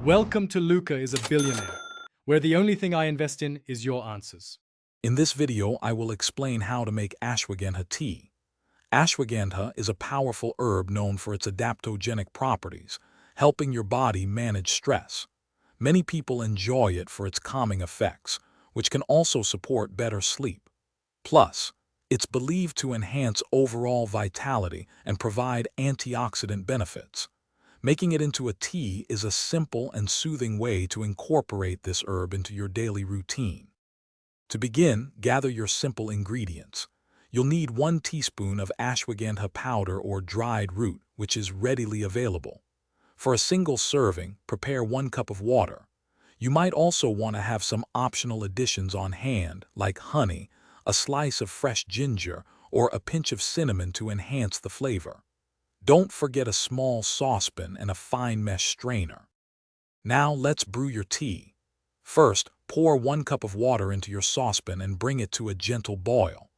Welcome to Luca is a Billionaire, where the only thing I invest in is your answers. In this video, I will explain how to make ashwagandha tea. Ashwagandha is a powerful herb known for its adaptogenic properties, helping your body manage stress. Many people enjoy it for its calming effects, which can also support better sleep. Plus, it's believed to enhance overall vitality and provide antioxidant benefits. Making it into a tea is a simple and soothing way to incorporate this herb into your daily routine. To begin, gather your simple ingredients. You'll need 1 teaspoon of ashwagandha powder or dried root, which is readily available. For a single serving, prepare 1 cup of water. You might also want to have some optional additions on hand, like honey, a slice of fresh ginger, or a pinch of cinnamon to enhance the flavor. Don't forget a small saucepan and a fine mesh strainer. Now let's brew your tea. First, pour 1 cup of water into your saucepan and bring it to a gentle boil.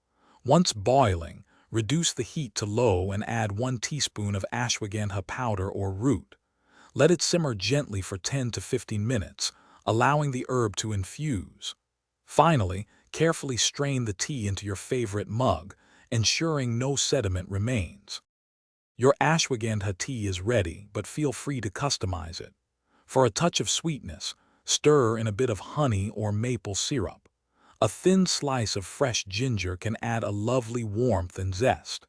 Once boiling, reduce the heat to low and add 1 teaspoon of ashwagandha powder or root. Let it simmer gently for 10 to 15 minutes, allowing the herb to infuse. Finally, carefully strain the tea into your favorite mug, ensuring no sediment remains. Your ashwagandha tea is ready, but feel free to customize it. For a touch of sweetness, stir in a bit of honey or maple syrup. A thin slice of fresh ginger can add a lovely warmth and zest.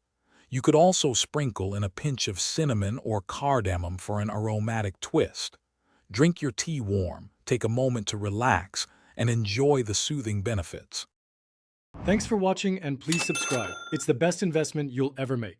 You could also sprinkle in a pinch of cinnamon or cardamom for an aromatic twist. Drink your tea warm, take a moment to relax, and enjoy the soothing benefits. Thanks for watching and please subscribe. It's the best investment you'll ever make.